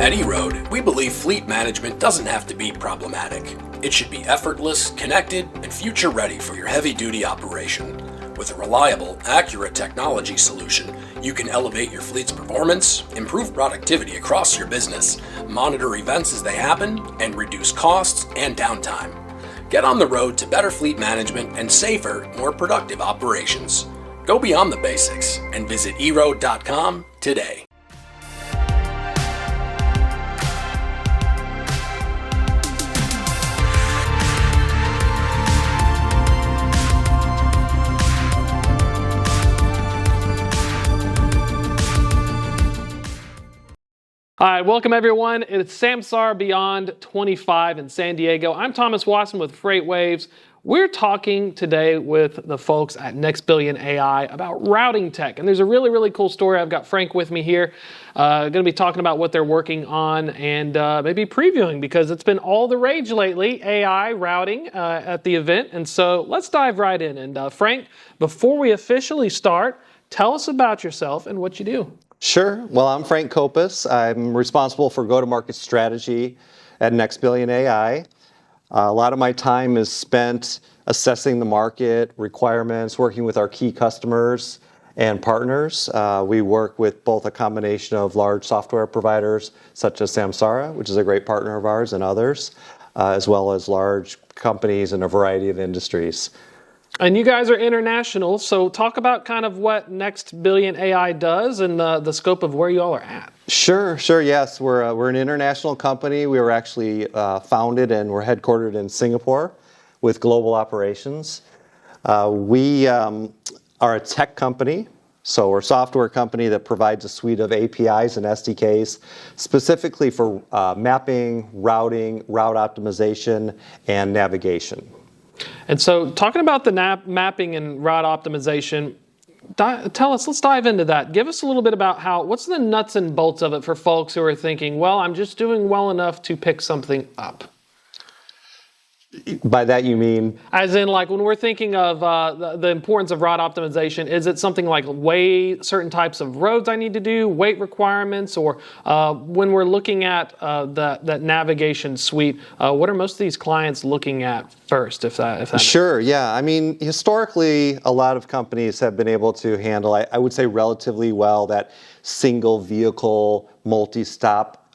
At eRoad, we believe fleet management doesn't have to be problematic. It should be effortless, connected, and future-ready for your heavy-duty operation. With a reliable, accurate technology solution, you can elevate your fleet's performance, improve productivity across your business, monitor events as they happen, and reduce costs and downtime. Get on the road to better fleet management and safer, more productive operations. Go beyond the basics and visit eroad.com today. Hi, welcome everyone. It's Samsara Beyond 25 in San Diego. I'm Thomas Wasson with FreightWaves. We're talking today with the folks at Next Billion AI about routing tech. And there's a really cool story. I've got Frank with me here. Going to be talking about what they're working on and maybe previewing, because it's been all the rage lately, AI routing at the event. And so let's dive right in. And Frank, before we officially start, tell us about yourself and what you do. Sure. Well, I'm Frank Kopas. I'm responsible for go-to-market strategy at Next Billion AI. A lot of my time is spent assessing the market requirements, working with our key customers and partners. We work with both a combination of large software providers such as Samsara, which is a great partner of ours, and others, as well as large companies in a variety of industries. And you guys are international, so talk about kind of what Next Billion AI does and the scope of where you all are at. Sure, yes. We're an international company. We were actually founded and we're headquartered in Singapore with global operations. We are a tech company, so we're a software company that provides a suite of APIs and SDKs specifically for mapping, routing, route optimization, and navigation. And so talking about the mapping and route optimization, let's dive into that. Give us a little bit about what's the nuts and bolts of it for folks who are thinking, well, I'm just doing well enough to pick something up. By that you mean? As in, like, when we're thinking of the importance of route optimization, is it something like certain types of roads I need to do, weight requirements, or when we're looking at that navigation suite, what are most of these clients looking at first, if that Sure, yeah. I mean, historically, a lot of companies have been able to handle, I would say relatively well, that single vehicle multi-stop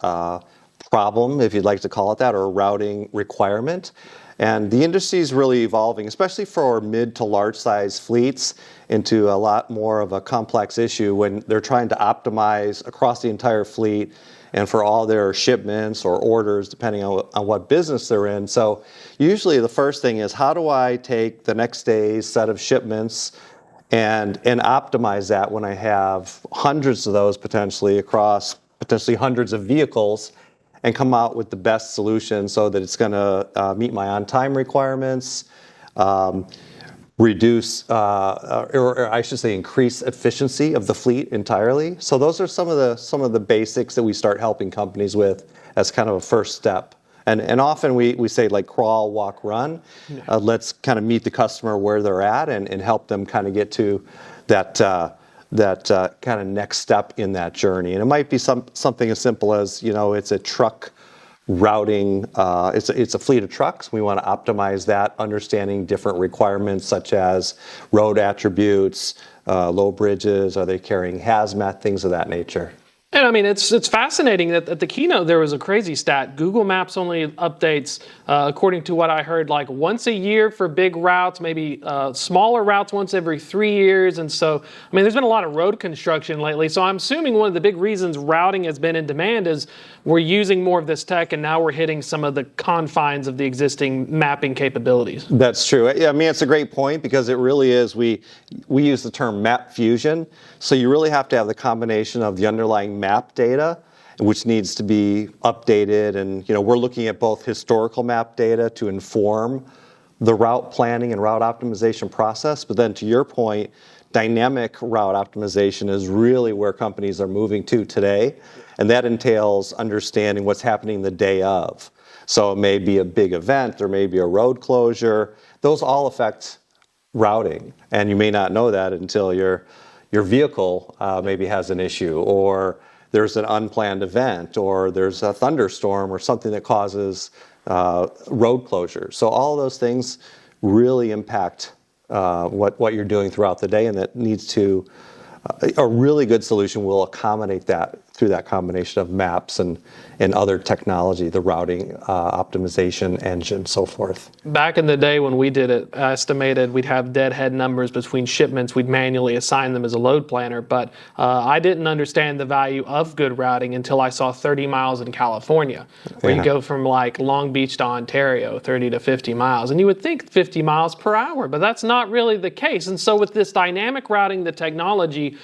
problem, if you'd like to call it that, or routing requirement. And the industry is really evolving, especially for mid to large size fleets, into a lot more of a complex issue when they're trying to optimize across the entire fleet and for all their shipments or orders, depending on what business they're in. So usually the first thing is, how do I take the next day's set of shipments and optimize that when I have hundreds of those potentially across potentially hundreds of vehicles, and come out with the best solution so that it's going to meet my on-time requirements, reduce, or I should say increase efficiency of the fleet entirely. So those are some of the basics that we start helping companies with as kind of a first step. And often we say, like, crawl, walk, run. Yeah. Let's kind of meet the customer where they're at and help them kind of get to that kind of next step in that journey. And it might be something as simple as, it's a truck routing, it's a fleet of trucks. We want to optimize that, understanding different requirements such as road attributes, low bridges, are they carrying hazmat, things of that nature. And I mean, it's fascinating that at the keynote there was a crazy stat. Google Maps only updates, according to what I heard, like once a year for big routes, maybe smaller routes once every 3 years. And so, I mean, there's been a lot of road construction lately. So I'm assuming one of the big reasons routing has been in demand is we're using more of this tech, and now we're hitting some of the confines of the existing mapping capabilities. That's true. I mean, it's a great point, because it really is. We use the term map fusion. So you really have to have the combination of the underlying map data, which needs to be updated. And, we're looking at both historical map data to inform the route planning and route optimization process. But then, to your point, dynamic route optimization is really where companies are moving to today. And that entails understanding what's happening the day of. So it may be a big event, there may be a road closure. Those all affect routing. And you may not know that until your vehicle maybe has an issue, or there's an unplanned event, or there's a thunderstorm or something that causes road closure. So all of those things really impact what you're doing throughout the day, and that needs to, a really good solution will accommodate that through that combination of maps and other technology, the routing optimization engine, so forth. Back in the day when we did it, estimated we'd have deadhead numbers between shipments. We'd manually assign them as a load planner, but I didn't understand the value of good routing until I saw 30 miles in California, where you go from like Long Beach to Ontario, 30 to 50 miles. And you would think 50 miles per hour, but that's not really the case. And so with this dynamic routing, the technology,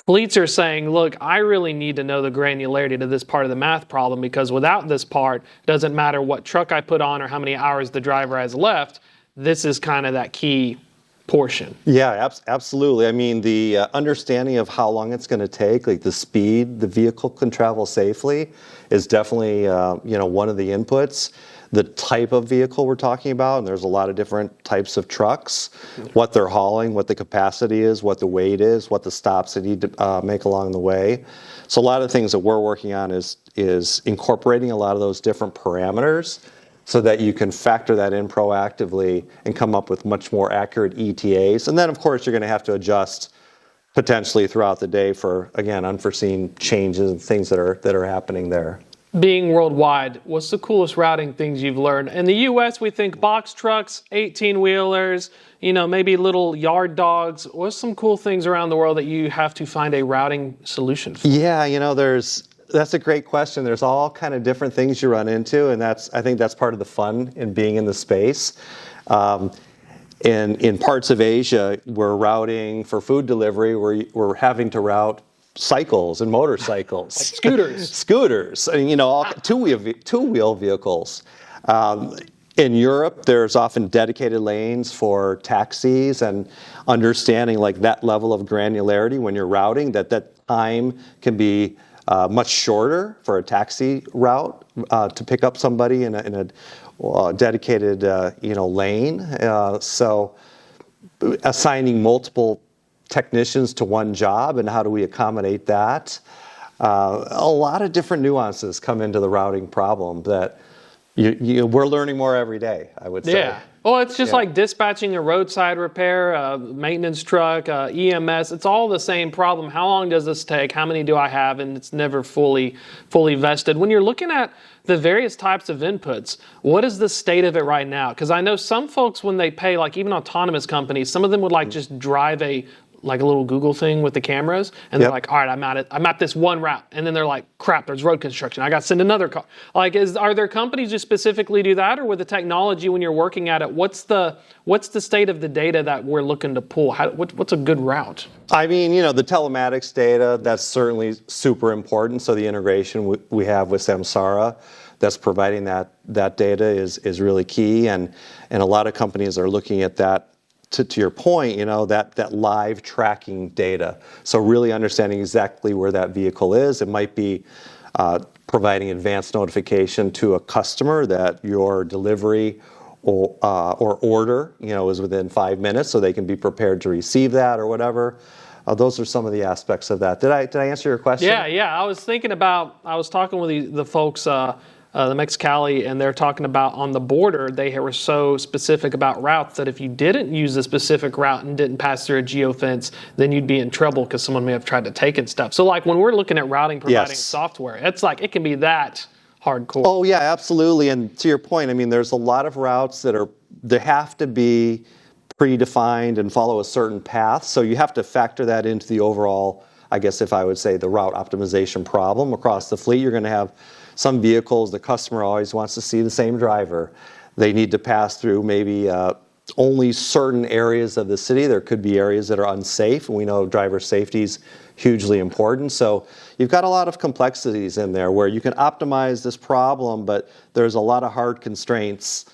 fleets are saying, look, I really need to know the granularity to this part of the math problem, because without this part, it doesn't matter what truck I put on or how many hours the driver has left. This is kind of that key portion. Yeah, absolutely. I mean, the understanding of how long it's going to take, like the speed the vehicle can travel safely, is definitely one of the inputs. The type of vehicle we're talking about, and there's a lot of different types of trucks, what they're hauling, what the capacity is, what the weight is, what the stops they need to make along the way. So a lot of the things that we're working on is incorporating a lot of those different parameters so that you can factor that in proactively and come up with much more accurate ETAs. And then, of course, you're going to have to adjust potentially throughout the day for, again, unforeseen changes and things that are happening there. Being worldwide, what's the coolest routing things you've learned? In the U.S., we think box trucks, 18-wheelers, maybe little yard dogs. What's some cool things around the world that you have to find a routing solution for? Yeah, that's a great question. There's all kind of different things you run into, and I think that's part of the fun in being in the space. In parts of Asia, we're routing for food delivery. We're having to route cycles and motorcycles, like scooters, all two-wheel vehicles. In Europe, there's often dedicated lanes for taxis, and understanding like that level of granularity when you're routing, that time can be much shorter for a taxi route to pick up somebody in a dedicated lane. So assigning multiple technicians to one job, and how do we accommodate that? A lot of different nuances come into the routing problem that we're learning more every day, I would say. Yeah. Well, it's just like dispatching a roadside repair, a maintenance truck, EMS. It's all the same problem. How long does this take? How many do I have? And it's never fully vested. When you're looking at the various types of inputs, what is the state of it right now? Because I know some folks, when they pay, like even autonomous companies, some of them would just drive a little Google thing with the cameras, and they're like, all right, I'm at this one route, and then they're like, crap, there's road construction, I got to send another car. Are there companies who specifically do that, or with the technology when you're working at it, what's the state of the data that we're looking to pull? What's a good route? I mean, the telematics data, that's certainly super important. So the integration we have with Samsara that's providing that data is really key, and a lot of companies are looking at that. To your point, that live tracking data. So really understanding exactly where that vehicle is. It might be providing advanced notification to a customer that your delivery or order, is within 5 minutes, so they can be prepared to receive that or whatever. Those are some of the aspects of that. Did I answer your question? Yeah. I was talking with the folks, the Mexicali, and they're talking about on the border, they were so specific about routes that if you didn't use a specific route and didn't pass through a geofence, then you'd be in trouble because someone may have tried to take it stuff. So when we're looking at routing, providing software, it's it can be that hardcore. Oh yeah, absolutely. And to your point, I mean, there's a lot of routes they have to be predefined and follow a certain path. So you have to factor that into the overall, I guess if I would say, the route optimization problem across the fleet. You're going to have some vehicles, the customer always wants to see the same driver. They need to pass through maybe only certain areas of the city. There could be areas that are unsafe, and we know driver safety is hugely important. So you've got a lot of complexities in there where you can optimize this problem, but there's a lot of hard constraints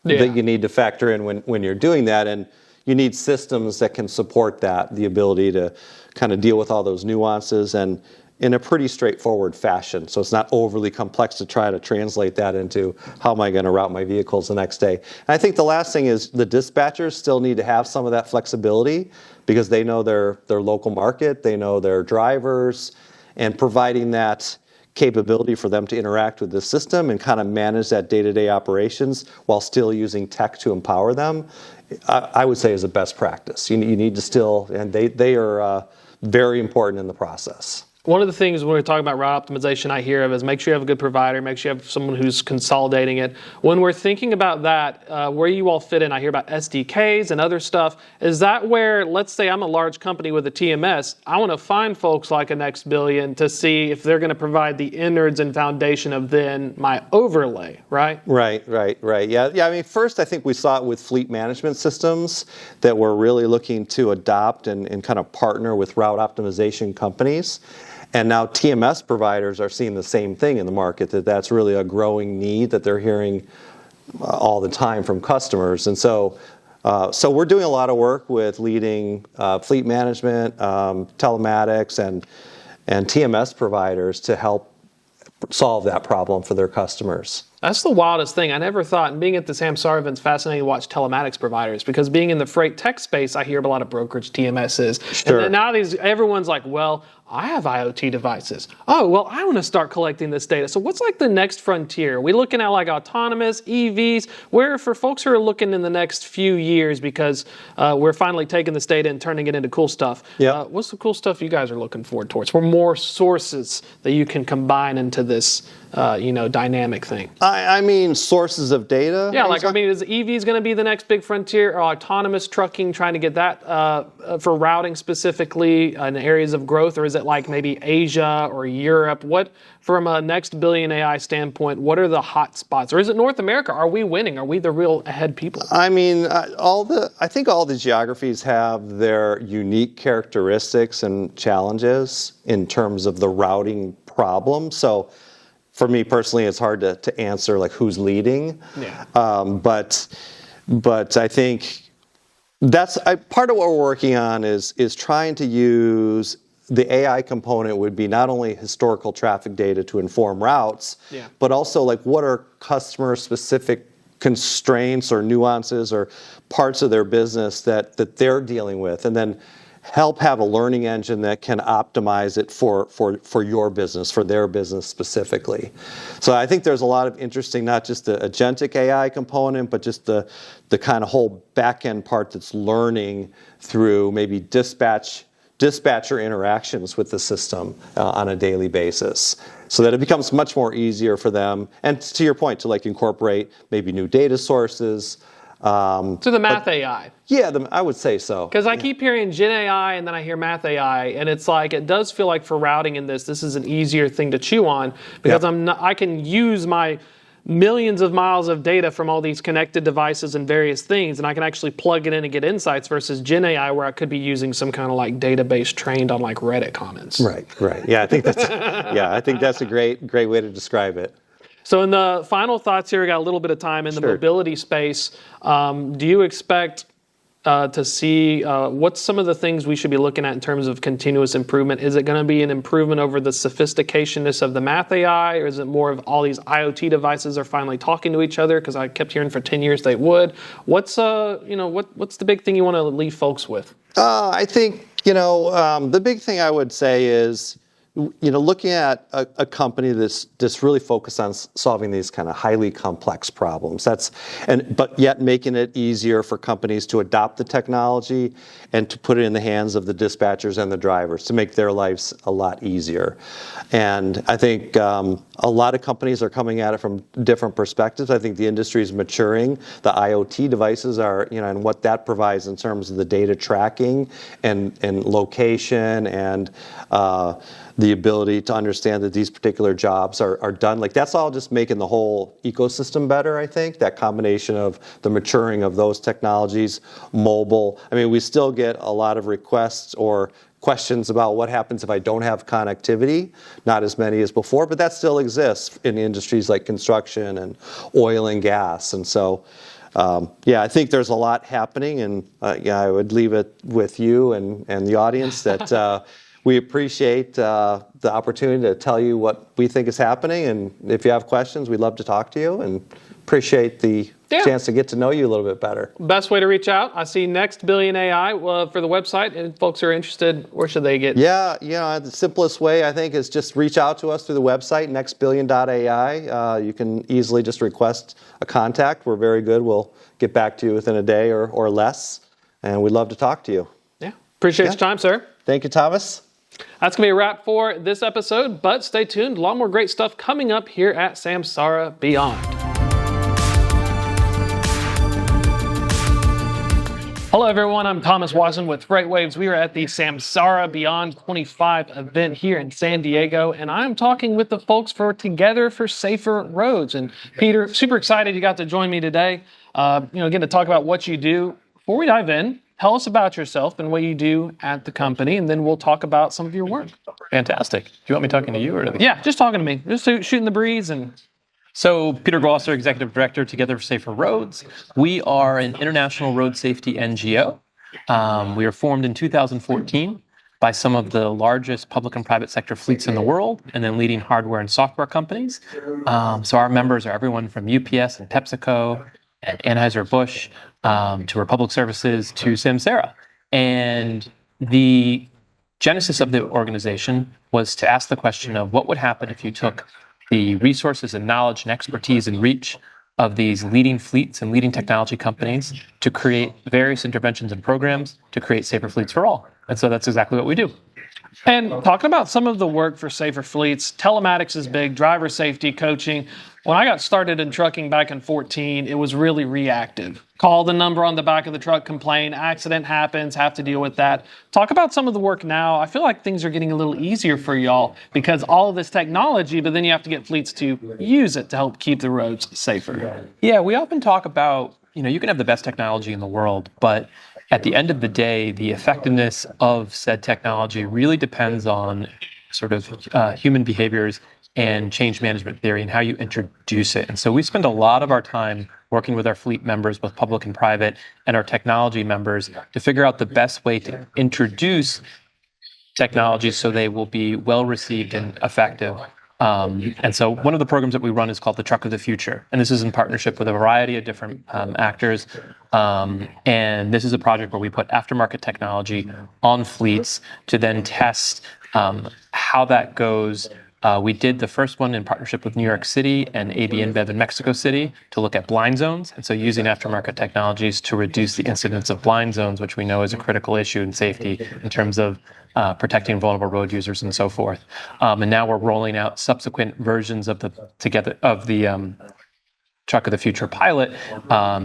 that you need to factor in when you're doing that. And you need systems that can support that, the ability to kind of deal with all those nuances and in a pretty straightforward fashion. So it's not overly complex to try to translate that into how am I going to route my vehicles the next day. And I think the last thing is the dispatchers still need to have some of that flexibility because they know their local market, they know their drivers, and providing that capability for them to interact with the system and kind of manage that day-to-day operations while still using tech to empower them, I would say is a best practice. You need to still, and they are very important in the process. One of the things when we're talking about route optimization I hear of is make sure you have a good provider, make sure you have someone who's consolidating it. When we're thinking about that, where you all fit in, I hear about SDKs and other stuff. Is that where, let's say I'm a large company with a TMS, I want to find folks like a Next Billion to see if they're going to provide the innards and foundation of then my overlay, right? Right. Yeah. I mean, first, I think we saw it with fleet management systems that we're really looking to adopt and kind of partner with route optimization companies. And now TMS providers are seeing the same thing in the market, that's really a growing need that they're hearing all the time from customers. And so we're doing a lot of work with leading fleet management, telematics, and TMS providers to help solve that problem for their customers. That's the wildest thing. I never thought, and being at the Samsara event, it's fascinating to watch telematics providers, because being in the freight tech space, I hear a lot of brokerage TMSs. Sure. And then now everyone's like, well, I have IoT devices. Oh, well, I want to start collecting this data. So what's like the next frontier? Are we looking at like autonomous EVs? Where for folks who are looking in the next few years, because we're finally taking this data and turning it into cool stuff. Yeah. What's the cool stuff you guys are looking forward towards? For more sources that you can combine into this dynamic thing. I mean, sources of data? Yeah, is EVs going to be the next big frontier, or autonomous trucking, trying to get that for routing specifically in areas of growth, or is it like maybe Asia or Europe? What, from a Next Billion AI standpoint, what are the hot spots? Or is it North America? Are we winning? Are we the real ahead people? I mean, I think all the geographies have their unique characteristics and challenges in terms of the routing problem. So for me personally, it's hard to answer like who's leading. Yeah. But I think that's part of what we're working on is trying to use the AI component would be not only historical traffic data to inform routes, but also like what are customer specific constraints or nuances or parts of their business that they're dealing with, and then help have a learning engine that can optimize it for your business, for their business specifically. So I think there's a lot of interesting, not just the agentic AI component, but just the kind of whole back-end part that's learning through maybe dispatcher interactions with the system on a daily basis, so that it becomes much more easier for them. And to your point, to like incorporate maybe new data sources. To the math AI. Yeah, I would say so. Because I keep hearing Gen AI and then I hear math AI, and it's like, it does feel like for routing in this is an easier thing to chew on, because I can use my millions of miles of data from all these connected devices and various things, and I can actually plug it in and get insights, versus Gen AI where I could be using some kind of like database trained on like Reddit comments. Right. Yeah, I think that's a great way to describe it. So in the final thoughts here, we got a little bit of time in the mobility space. Do you expect to see what's some of the things we should be looking at in terms of continuous improvement? Is it going to be an improvement over the sophisticationness of the math AI, or is it more of all these IoT devices are finally talking to each other? Because I kept hearing for 10 years they would. What's what's the big thing you want to leave folks with? I think the big thing I would say is, looking at a company that's really focused on solving these kind of highly complex problems. But yet making it easier for companies to adopt the technology and to put it in the hands of the dispatchers and the drivers to make their lives a lot easier. And I think a lot of companies are coming at it from different perspectives. I think the industry is maturing. The IoT devices are, and what that provides in terms of the data tracking and location and the ability to understand that these particular jobs are done. Like, that's all just making the whole ecosystem better, I think. That combination of the maturing of those technologies, mobile. I mean, we still get a lot of requests or questions about what happens if I don't have connectivity. Not as many as before, but that still exists in industries like construction and oil and gas. And so, I think there's a lot happening, and I would leave it with you and the audience that we appreciate the opportunity to tell you what we think is happening, and if you have questions, we'd love to talk to you, and appreciate the chance to get to know you a little bit better. Best way to reach out, I see Next Billion AI for the website, and if folks are interested, where should they get? Yeah, the simplest way, I think, is just reach out to us through the website, nextbillion.ai. You can easily just request a contact. We're very good. We'll get back to you within a day or less, and we'd love to talk to you. Yeah, appreciate your time, sir. Thank you, Thomas. That's going to be a wrap for this episode, but stay tuned. A lot more great stuff coming up here at Samsara Beyond. Hello, everyone. I'm Thomas Wasson with FreightWaves. We are at the Samsara Beyond 25 event here in San Diego, and I'm talking with the folks for Together for Safer Roads. And Peter, super excited you got to join me today. Getting to talk about what you do. Before we dive in, tell us about yourself and what you do at the company, and then we'll talk about some of your work. Fantastic. Do you want me talking to you or to the... Yeah, just talking to me. Just shooting the breeze and... So, Peter Goldwasser, Executive Director, Together for Safer Roads. We are an international road safety NGO. We were formed in 2014 by some of the largest public and private sector fleets in the world, and then leading hardware and software companies. So our members are everyone from UPS and PepsiCo, and Anheuser-Busch, to Republic Services, to Samsara. And the genesis of the organization was to ask the question of what would happen if you took the resources and knowledge and expertise and reach of these leading fleets and leading technology companies to create various interventions and programs to create safer fleets for all. And so that's exactly what we do. And talking about some of the work for safer fleets, telematics is big, driver safety, coaching. When I got started in trucking back in 2014, it was really reactive. Call the number on the back of the truck, complain, accident happens, have to deal with that. Talk about some of the work now. I feel like things are getting a little easier for y'all because all of this technology, but then you have to get fleets to use it to help keep the roads safer. Yeah, we often talk about, you can have the best technology in the world, but at the end of the day, the effectiveness of said technology really depends on sort of human behaviors and change management theory and how you introduce it. And so we spend a lot of our time working with our fleet members, both public and private, and our technology members to figure out the best way to introduce technology so they will be well received and effective. And so one of the programs that we run is called the Truck of the Future. And this is in partnership with a variety of different actors. And this is a project where we put aftermarket technology on fleets to then test how that goes. We did the first one in partnership with New York City and AB InBev in Mexico City to look at blind zones. And so using aftermarket technologies to reduce the incidence of blind zones, which we know is a critical issue in safety in terms of protecting vulnerable road users and so forth. And now we're rolling out subsequent versions of the Truck of the Future pilot,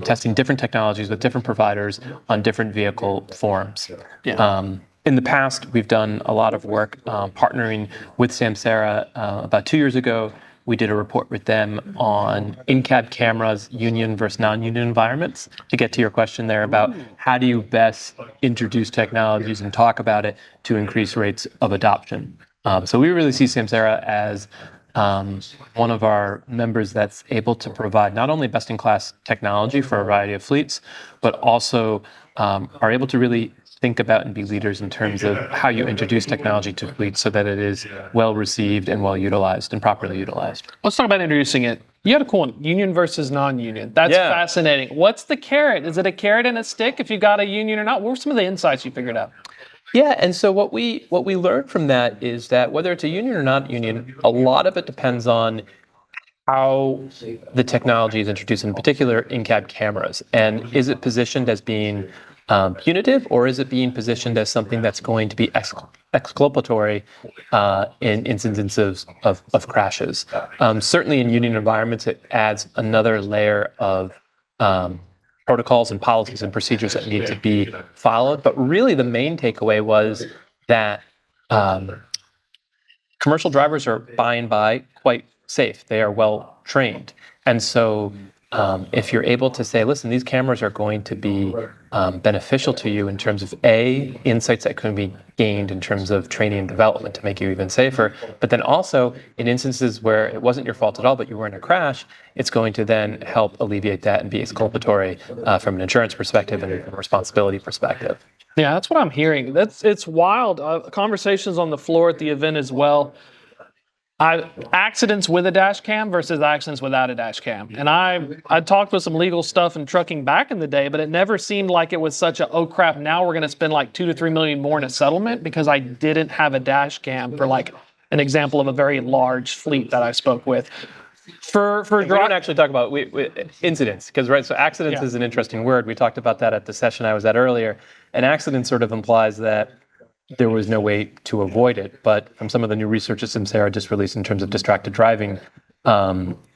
testing different technologies with different providers on different vehicle forms. Yeah. In the past, we've done a lot of work partnering with Samsara. About 2 years ago, we did a report with them on in-cab cameras, union versus non-union environments, to get to your question there about how do you best introduce technologies and talk about it to increase rates of adoption. So we really see Samsara as one of our members that's able to provide not only best-in-class technology for a variety of fleets, but also are able to really think about and be leaders in terms of how you introduce technology to fleets so that it is well received and well utilized and properly utilized. Let's talk about introducing it. You had a cool one, union versus non-union. That's fascinating. What's the carrot? Is it a carrot and a stick if you got a union or not? What were some of the insights you figured out? Yeah, and so what we learned from that is that whether it's a union or not union, a lot of it depends on how the technology is introduced, in particular in-cab cameras. And is it positioned as being punitive, or is it being positioned as something that's going to be exculpatory in instances of crashes? Certainly in union environments, it adds another layer of protocols and policies and procedures that need to be followed. But really the main takeaway was that commercial drivers are by and by quite safe. They are well trained. And so if you're able to say, listen, these cameras are going to be beneficial to you in terms of insights that can be gained in terms of training and development to make you even safer, but then also in instances where it wasn't your fault at all, but you were in a crash, it's going to then help alleviate that and be exculpatory from an insurance perspective and a responsibility perspective. Yeah, that's what I'm hearing. It's wild. Conversations on the floor at the event as well. Accidents with a dash cam versus accidents without a dash cam. And I talked with some legal stuff in trucking back in the day, but it never seemed like it was such a, oh crap, now we're going to spend like $2 to $3 million more in a settlement because I didn't have a dash cam for like an example of a very large fleet that I spoke with. We don't actually talk about incidents because, right, so accidents is an interesting word. We talked about that at the session I was at earlier. An accident sort of implies that there was no way to avoid it. But from some of the new research that Samsara just released in terms of distracted driving,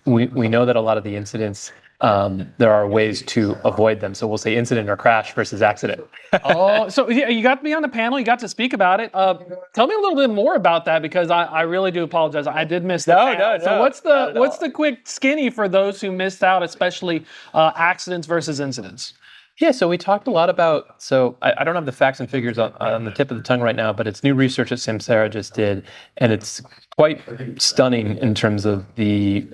we know that a lot of the incidents, there are ways to avoid them. So we'll say incident or crash versus accident. Oh, so you got to be on the panel. You got to speak about it. Tell me a little bit more about that because I really do apologize. I did miss that. No. So what's the quick skinny for those who missed out, especially accidents versus incidents? Yeah, so we talked a lot about, so I don't have the facts and figures on the tip of the tongue right now, but it's new research that Samsara just did, and it's quite stunning in terms of the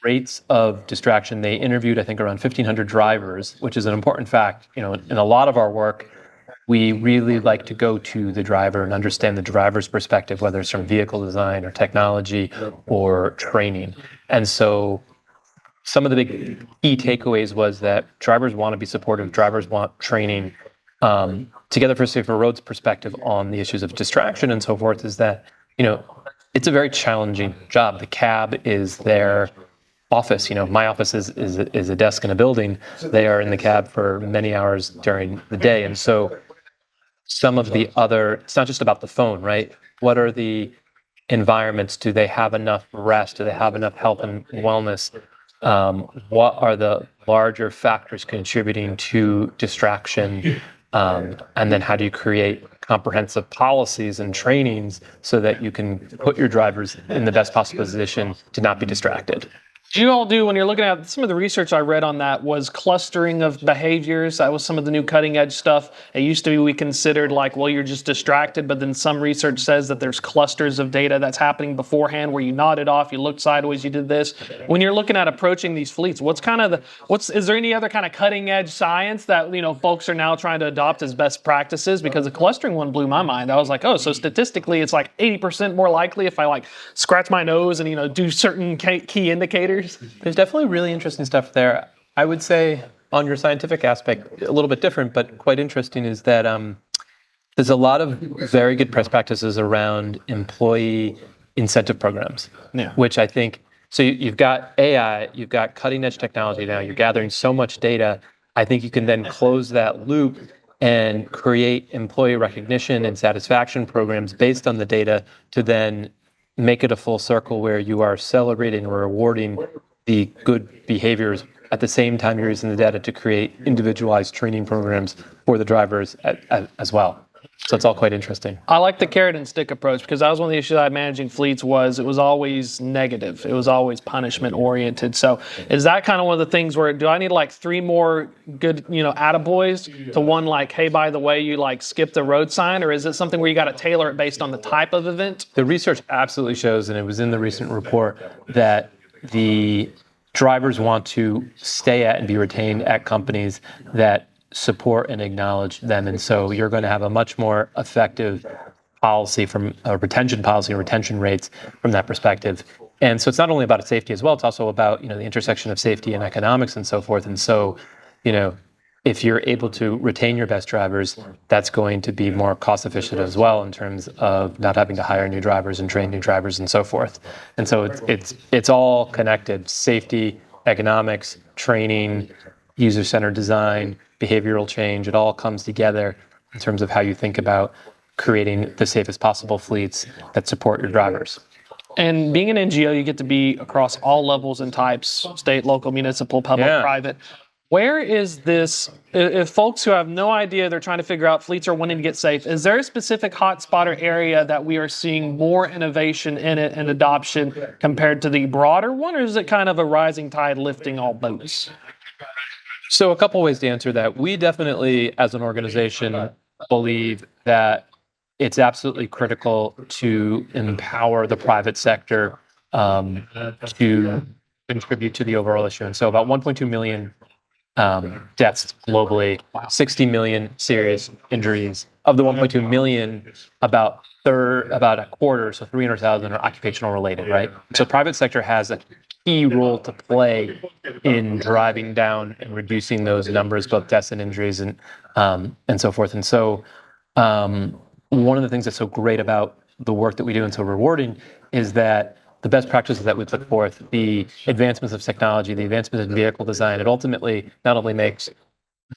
rates of distraction. They interviewed, I think, around 1,500 drivers, which is an important fact. You know, in a lot of our work, we really like to go to the driver and understand the driver's perspective, whether it's from vehicle design or technology or training. And so some of the big key takeaways was that drivers want to be supportive, drivers want training. Together for Safer Roads perspective on the issues of distraction and so forth is that, you know, it's a very challenging job. The cab is their office. You know, my office is a desk in a building. They are in the cab for many hours during the day. And so some of the other, it's not just about the phone, right? What are the environments? Do they have enough rest? Do they have enough health and wellness? What are the larger factors contributing to distraction? And then how do you create comprehensive policies and trainings so that you can put your drivers in the best possible position to not be distracted? Do you all do, when you're looking at some of the research I read on that was clustering of behaviors? That was some of the new cutting edge stuff. It used to be we considered like, well, you're just distracted, but then some research says that there's clusters of data that's happening beforehand where you nodded off, you looked sideways, you did this. When you're looking at approaching these fleets, is there any other kind of cutting edge science that, you know, folks are now trying to adopt as best practices? Because the clustering one blew my mind. I was like, oh, so statistically it's like 80% more likely if I like scratch my nose and, you know, do certain key indicators. There's definitely really interesting stuff there. I would say on your scientific aspect, a little bit different, but quite interesting is that there's a lot of very good best practices around employee incentive programs, which I think, so you've got AI, you've got cutting edge technology now, you're gathering so much data. I think you can then close that loop and create employee recognition and satisfaction programs based on the data to then make it a full circle where you are celebrating or rewarding the good behaviors at the same time you're using the data to create individualized training programs for the drivers as well. So it's all quite interesting. I like the carrot and stick approach because that was one of the issues I had managing fleets was it was always negative. It was always punishment oriented. So is that kind of one of the things where do I need like 3 more good, you know, attaboys to one like, hey, by the way, you like skipped the road sign, or is it something where you got to tailor it based on the type of event? The research absolutely shows, and it was in the recent report, that the drivers want to stay at and be retained at companies that support and acknowledge them. And so you're going to have a much more effective policy from a retention policy and retention rates from that perspective. And so it's not only about safety as well, it's also about, you know, the intersection of safety and economics and so forth. And so, you know, if you're able to retain your best drivers, that's going to be more cost efficient as well in terms of not having to hire new drivers and train new drivers and so forth. And so it's all connected: safety, economics, training, user-centered design, behavioral change. It all comes together in terms of how you think about creating the safest possible fleets that support your drivers. And being an NGO, you get to be across all levels and types: state, local, municipal, public, private. Where is this, if folks who have no idea, they're trying to figure out fleets are wanting to get safe, is there a specific hotspot or area that we are seeing more innovation in it and adoption compared to the broader one, or is it kind of a rising tide lifting all boats? So a couple ways to answer that. We definitely, as an organization, believe that it's absolutely critical to empower the private sector to contribute to the overall issue. And so about 1.2 million deaths globally, 60 million serious injuries. Of the 1.2 million, about a quarter, so 300,000 are occupational related, right? So private sector has a key role to play in driving down and reducing those numbers, both deaths and injuries, and so forth. And so one of the things that's so great about the work that we do and so rewarding is that the best practices that we put forth, the advancements of technology, the advancements in vehicle design, it ultimately not only makes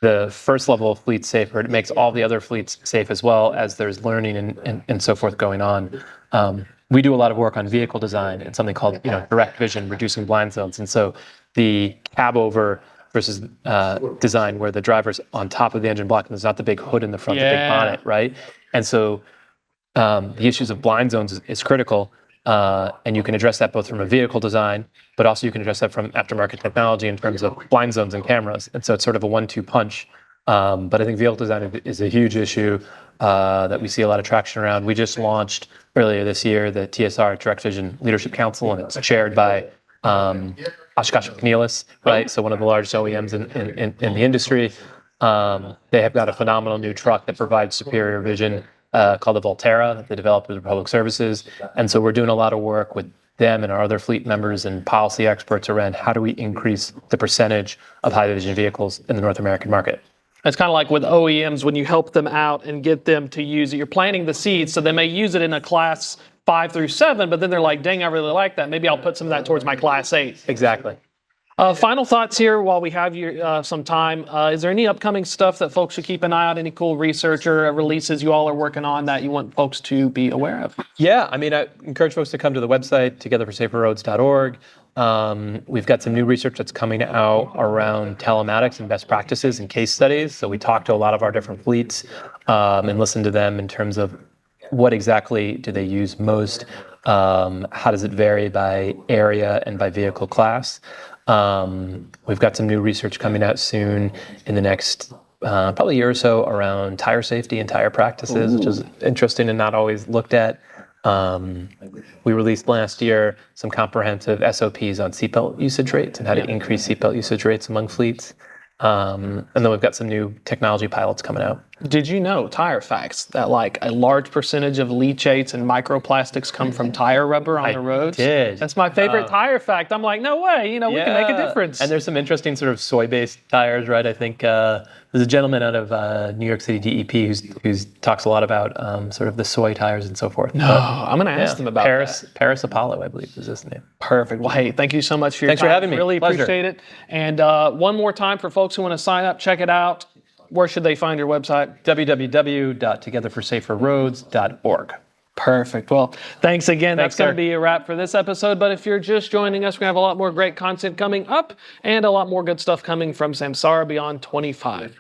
the first level of fleets safer, it makes all the other fleets safe as well, as there's learning and so forth going on. We do a lot of work on vehicle design and something called direct vision, reducing blind zones. And so the cab over versus design where the driver's on top of the engine block and there's not the big hood in the front, the big bonnet, right? And so the issues of blind zones is critical. And you can address that both from a vehicle design, but also you can address that from aftermarket technology in terms of blind zones and cameras. And so it's sort of a 1-2 punch. But I think vehicle design is a huge issue that we see a lot of traction around. We just launched earlier this year the TSR Direct Vision Leadership Council, and it's chaired by Oshkosh McNeilis, right? So one of the largest OEMs in the industry. They have got a phenomenal new truck that provides superior vision called the Volterra that they developed with Public Services. And so we're doing a lot of work with them and our other fleet members and policy experts around how do we increase the percentage of high vision vehicles in the North American market. It's kind of like with OEMs when you help them out and get them to use it. You're planting the seeds, so they may use it in a class 5 through 7, but then they're like, dang, I really like that. Maybe I'll put some of that towards my class 8. Exactly. Final thoughts here while we have you some time. Is there any upcoming stuff that folks should keep an eye out? Any cool research or releases you all are working on that you want folks to be aware of? Yeah, I mean, I encourage folks to come to the website, togetherforsaferroads.org. We've got some new research that's coming out around telematics and best practices and case studies. So we talk to a lot of our different fleets and listen to them in terms of what exactly do they use most, how does it vary by area and by vehicle class. We've got some new research coming out soon in the next probably year or so around tire safety and tire practices, which is interesting and not always looked at. We released last year some comprehensive SOPs on seatbelt usage rates and how to increase seatbelt usage rates among fleets. And then we've got some new technology pilots coming out. Did you know, tire facts, that like a large percentage of leachates and microplastics come from tire rubber on the roads? I did. That's my favorite tire fact. I'm like, no way, we can make a difference. And there's some interesting sort of soy-based tires, right? I think there's a gentleman out of New York City DEP who talks a lot about sort of the soy tires and so forth. No, I'm going to ask them about that. Paris Apollo, I believe, is his name. Perfect. Well, hey, thank you so much for your time. Thanks for having me. Really Pleasure. appreciate it. And one more time for folks who want to sign up, check it out. Where should they find your website? www.togetherforsaferroads.org. Perfect. Well, thanks again. Thanks, That's going to be a wrap for this episode. But if you're just joining us, we're going to have a lot more great content coming up and a lot more good stuff coming from Samsara Beyond 25.